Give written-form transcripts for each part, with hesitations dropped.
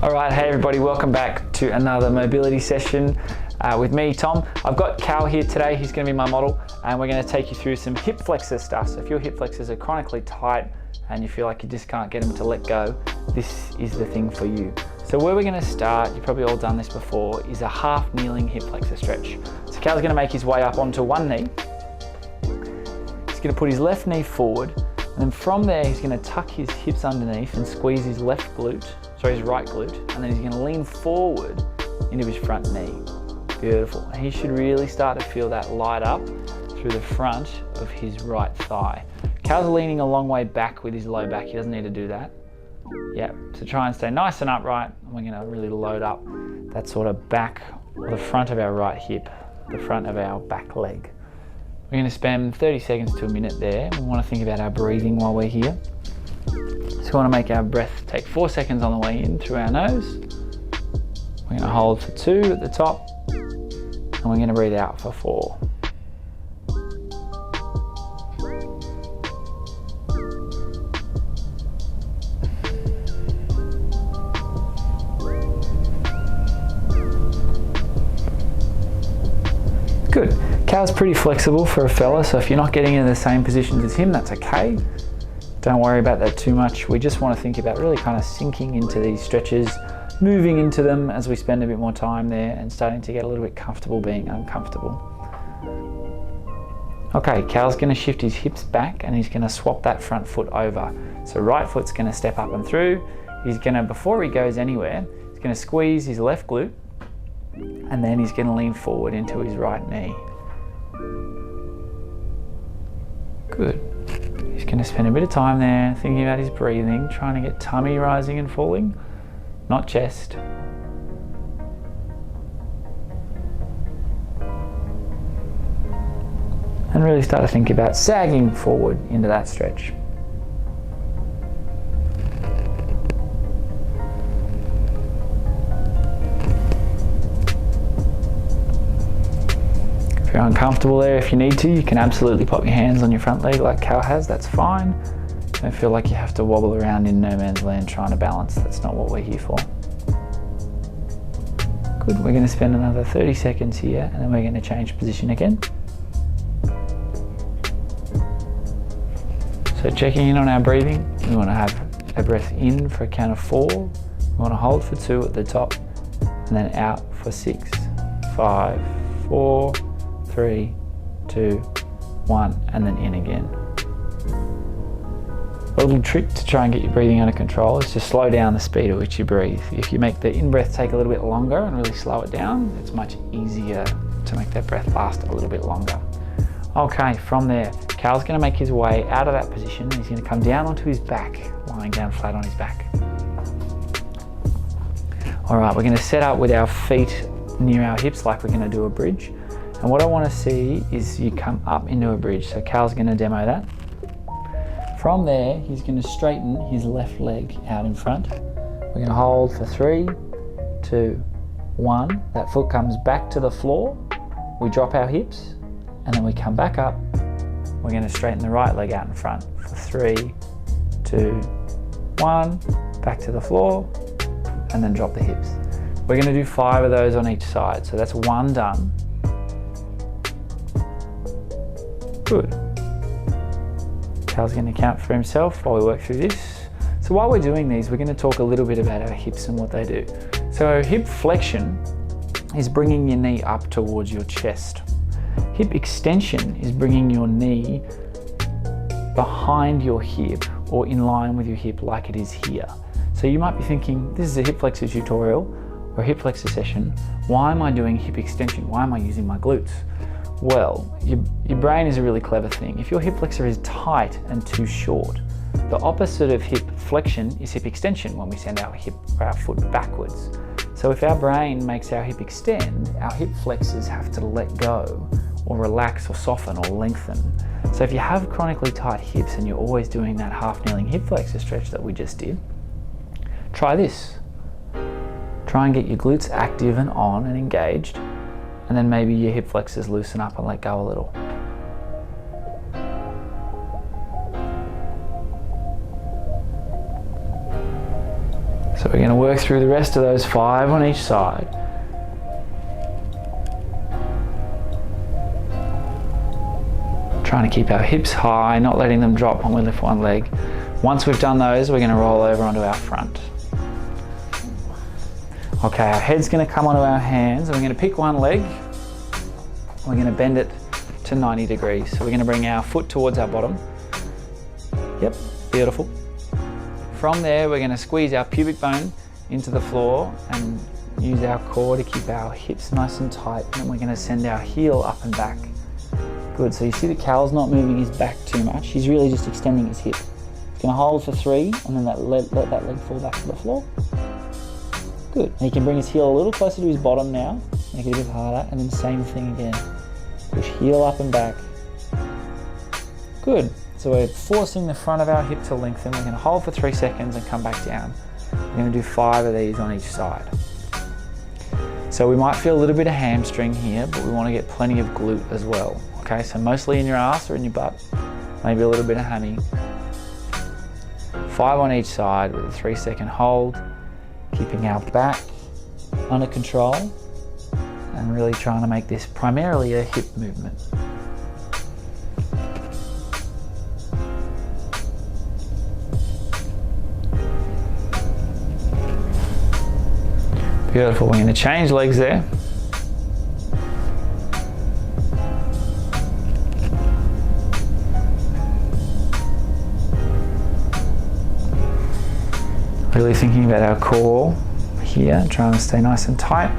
All right, hey everybody, welcome back to another mobility session with me, Tom. I've got Cal here today, he's gonna be my model, and we're gonna take you through some hip flexor stuff. So if your hip flexors are chronically tight and you feel like you just can't get them to let go, this is the thing for you. So where we're gonna start, you've probably all done this before, is a half kneeling hip flexor stretch. So Cal's gonna make his way up onto one knee. He's gonna put his left knee forward, and then from there, he's gonna tuck his hips underneath and squeeze his right glute, and then he's gonna lean forward into his front knee. Beautiful. And he should really start to feel that light up through the front of his right thigh. Cal's leaning a long way back with his low back. He doesn't need to do that. Yeah, so try and stay nice and upright. And we're gonna really load up that sort of back, or the front of our right hip, the front of our back leg. We're going to spend 30 seconds to a minute there. We want to think about our breathing while we're here. So we want to make our breath take 4 seconds on the way in through our nose. We're going to hold for 2 at the top, and we're going to breathe out for 4. Good. Cal's pretty flexible for a fella, so if you're not getting into the same positions as him, that's okay. Don't worry about that too much. We just want to think about really kind of sinking into these stretches, moving into them as we spend a bit more time there and starting to get a little bit comfortable being uncomfortable. Okay, Cal's going to shift his hips back and he's going to swap that front foot over. So right foot's going to step up and through. He's going to, before he goes anywhere, he's going to squeeze his left glute, and then he's going to lean forward into his right knee. Good. He's going to spend a bit of time there thinking about his breathing, trying to get tummy rising and falling, not chest. And really start to think about sagging forward into that stretch. If you're uncomfortable there, if you need to, you can absolutely pop your hands on your front leg like Cal has, that's fine. Don't feel like you have to wobble around in no man's land trying to balance, that's not what we're here for. Good, we're going to spend another 30 seconds here and then we're going to change position again. So checking in on our breathing, we want to have a breath in for a count of 4, we want to hold for 2 at the top, and then out for 6, 5, 4, 3, 2, 1, and then in again. A little trick to try and get your breathing under control is to slow down the speed at which you breathe. If you make the in-breath take a little bit longer and really slow it down, it's much easier to make that breath last a little bit longer. Okay, from there, Cal's going to make his way out of that position and he's going to come down onto his back, lying down flat on his back. All right, we're going to set up with our feet near our hips like we're going to do a bridge. And what I want to see is you come up into a bridge. So Cal's going to demo that. From there, he's going to straighten his left leg out in front. We're going to hold for 3, 2, 1. That foot comes back to the floor. We drop our hips and then we come back up. We're going to straighten the right leg out in front for 3, 2, 1. Back to the floor and then drop the hips. We're going to do 5 of those on each side. So that's 1 done. Good. Cal's going to count for himself while we work through this. So while we're doing these, we're going to talk a little bit about our hips and what they do. So hip flexion is bringing your knee up towards your chest. Hip extension is bringing your knee behind your hip or in line with your hip like it is here. So you might be thinking, this is a hip flexor tutorial or a hip flexor session. Why am I doing hip extension? Why am I using my glutes? Well, your brain is a really clever thing. If your hip flexor is tight and too short, the opposite of hip flexion is hip extension when we send our foot backwards. So if our brain makes our hip extend, our hip flexors have to let go or relax or soften or lengthen. So if you have chronically tight hips and you're always doing that half kneeling hip flexor stretch that we just did, try this. Try and get your glutes active and on and engaged, and then maybe your hip flexors loosen up and let go a little. So we're going to work through the rest of those 5 on each side. Trying to keep our hips high, not letting them drop when we lift one leg. Once we've done those, we're going to roll over onto our front. Okay, our head's going to come onto our hands, and we're going to pick one leg. We're going to bend it to 90 degrees. So we're going to bring our foot towards our bottom. Yep, beautiful. From there, we're going to squeeze our pubic bone into the floor and use our core to keep our hips nice and tight. And then we're going to send our heel up and back. Good, so you see that Cal's not moving his back too much. He's really just extending his hip. He's going to hold for 3 and then let that leg fall back to the floor. Good, and he can bring his heel a little closer to his bottom now. Make it a bit harder, and then same thing again. Push heel up and back. Good. So we're forcing the front of our hip to lengthen. We're going to hold for 3 seconds and come back down. We're going to do 5 of these on each side. So we might feel a little bit of hamstring here, but we want to get plenty of glute as well. Okay, so mostly in your ass or in your butt, maybe a little bit of hammy. 5 on each side with a 3-second hold, keeping our back under control and really trying to make this primarily a hip movement. Beautiful, we're going to change legs there. Really thinking about our core here, trying to stay nice and tight.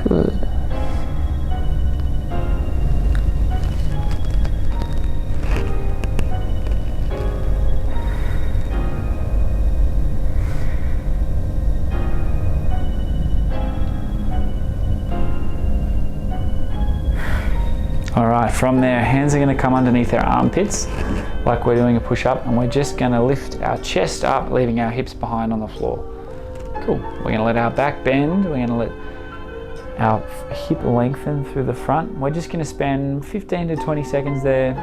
Good. All right, from there, hands are going to come underneath our armpits like we're doing a push-up, and we're just going to lift our chest up, leaving our hips behind on the floor. Cool. We're going to let our back bend. We're going to let our hip lengthen through the front. We're just going to spend 15 to 20 seconds there,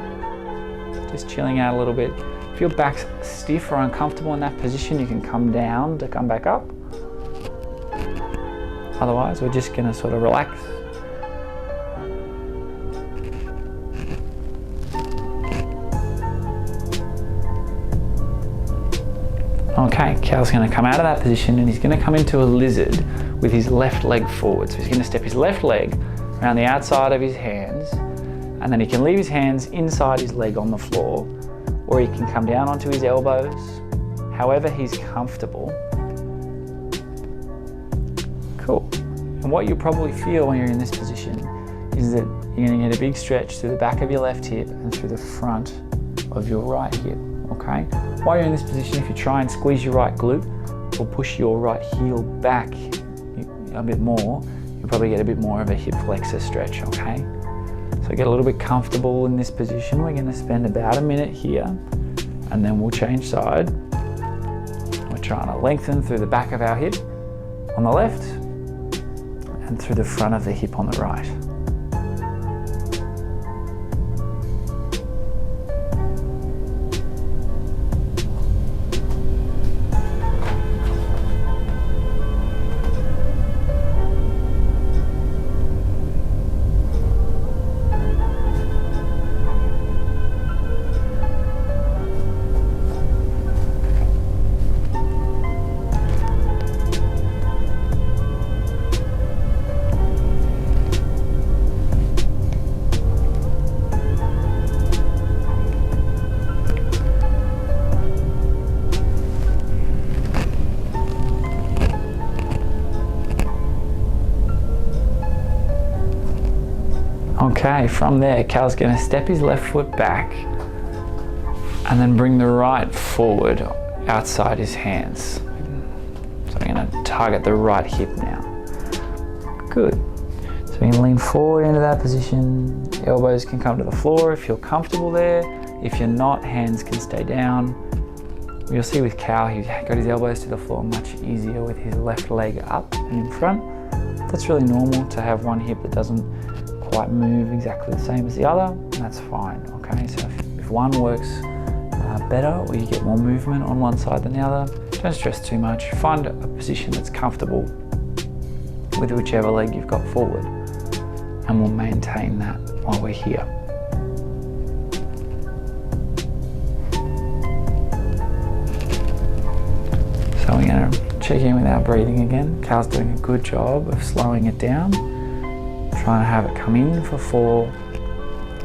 just chilling out a little bit. If your back's stiff or uncomfortable in that position, you can come down to come back up. Otherwise, we're just going to sort of relax. Okay, Cal's going to come out of that position and he's going to come into a lizard with his left leg forward. So he's going to step his left leg around the outside of his hands, and then he can leave his hands inside his leg on the floor, or he can come down onto his elbows, however he's comfortable. Cool. And what you'll probably feel when you're in this position is that you're going to get a big stretch through the back of your left hip and through the front of your right hip. Okay? While you're in this position, if you try and squeeze your right glute or push your right heel back a bit more, you'll probably get a bit more of a hip flexor stretch, okay? So get a little bit comfortable in this position. We're going to spend about a minute here, and then we'll change side. We're trying to lengthen through the back of our hip on the left and through the front of the hip on the right. Okay, from there, Cal's going to step his left foot back and then bring the right forward outside his hands. So I'm going to target the right hip now. Good. So you can lean forward into that position. Elbows can come to the floor if you're comfortable there. If you're not, hands can stay down. You'll see with Cal, he's got his elbows to the floor much easier with his left leg up and in front. That's really normal to have one hip that doesn't quite move exactly the same as the other, and that's fine, okay? So if one works better or you get more movement on one side than the other, don't stress too much. Find a position that's comfortable with whichever leg you've got forward, and we'll maintain that while we're here. So we're going to check in with our breathing again. Cal's doing a good job of slowing it down. Trying to have it come in for 4,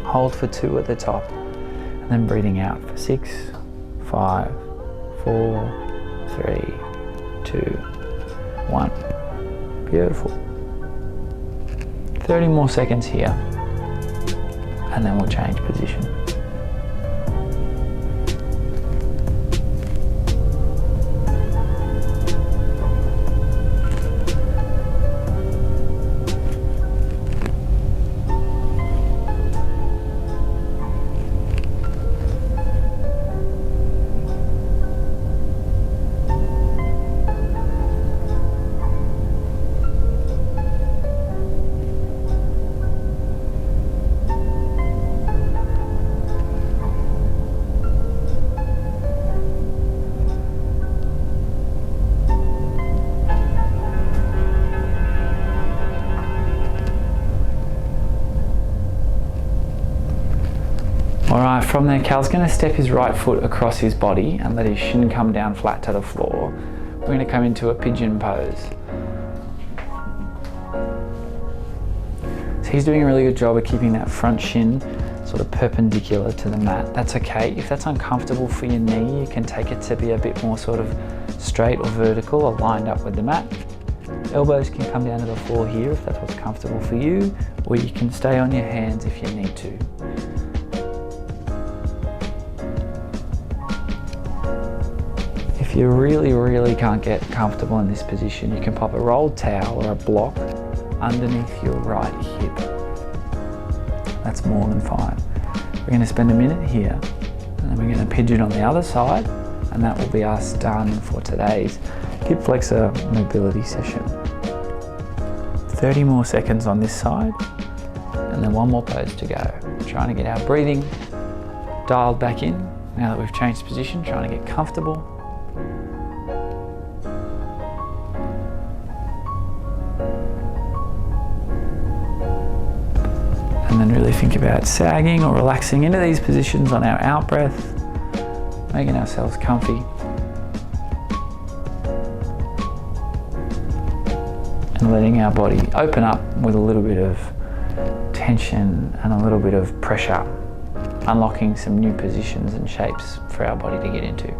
hold for 2 at the top, and then breathing out for 6, 5, 4, 3, 2, 1. Beautiful. 30 more seconds here, and then we'll change position. Alright, from there Cal's going to step his right foot across his body and let his shin come down flat to the floor. We're going to come into a pigeon pose. So he's doing a really good job of keeping that front shin sort of perpendicular to the mat. That's okay. If that's uncomfortable for your knee, you can take it to be a bit more sort of straight or vertical or lined up with the mat. Elbows can come down to the floor here if that's what's comfortable for you, or you can stay on your hands if you need to. If you really can't get comfortable in this position, you can pop a rolled towel or a block underneath your right hip. That's more than fine. We're going to spend a minute here, and then we're going to pigeon on the other side, and that will be us done for today's hip flexor mobility session. 30 more seconds on this side, and then one more pose to go. Trying to get our breathing dialed back in now that we've changed position, trying to get comfortable. And then really think about sagging or relaxing into these positions on our out breath, making ourselves comfy. And letting our body open up with a little bit of tension and a little bit of pressure, unlocking some new positions and shapes for our body to get into.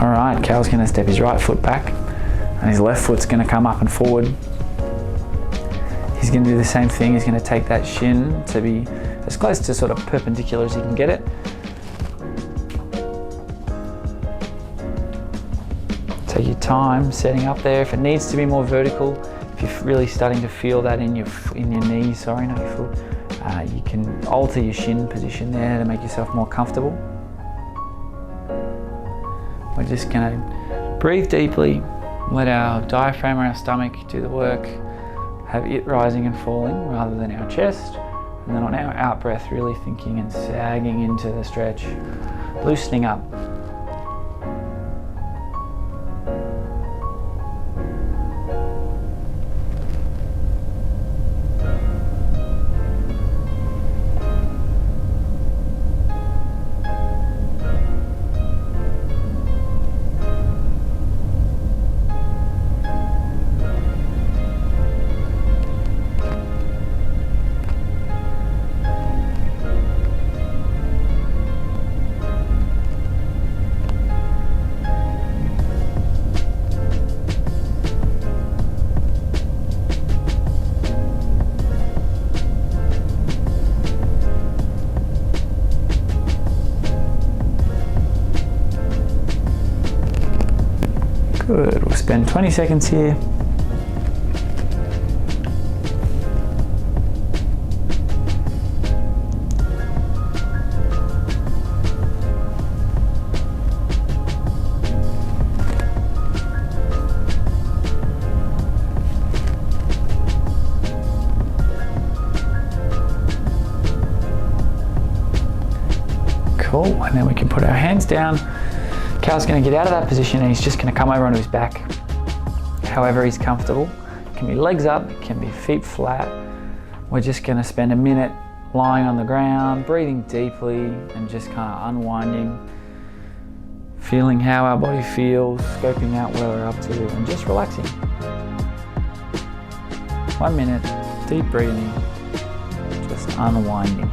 Alright, Cal's going to step his right foot back and his left foot's going to come up and forward. He's going to do the same thing. He's going to take that shin to be as close to sort of perpendicular as he can get it. Take your time setting up there. If it needs to be more vertical, if you're really starting to feel that in your knees, sorry, not your foot, you can alter your shin position there to make yourself more comfortable. We're just going to breathe deeply, let our diaphragm or our stomach do the work, have it rising and falling rather than our chest, and then on our out breath really thinking and sagging into the stretch, loosening up. spend 20 seconds here. Cool, and then we can put our hands down. Cal's going to get out of that position and he's just going to come over onto his back, however he's comfortable. It can be legs up, it can be feet flat. We're just going to spend a minute lying on the ground, breathing deeply and just kind of unwinding, feeling how our body feels, scoping out where we're up to and just relaxing. 1 minute, deep breathing, just unwinding.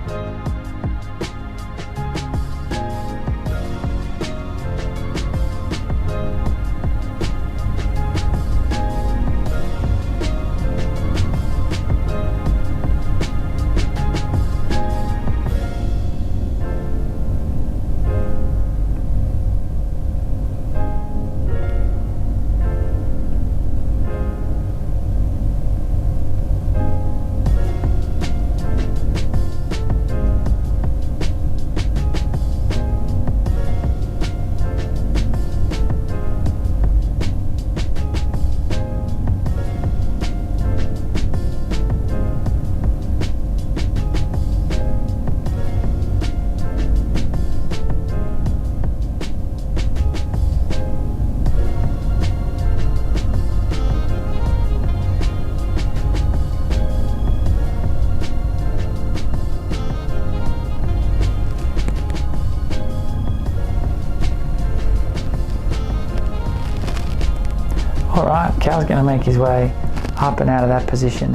Alright, Cal's going to make his way up and out of that position,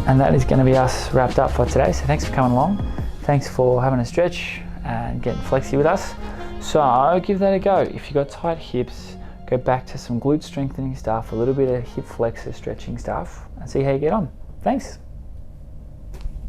and that is going to be us wrapped up for today. So thanks for coming along, thanks for having a stretch and getting flexy with us. So give that a go. If you've got tight hips, go back to some glute strengthening stuff, a little bit of hip flexor stretching stuff and see how you get on. Thanks.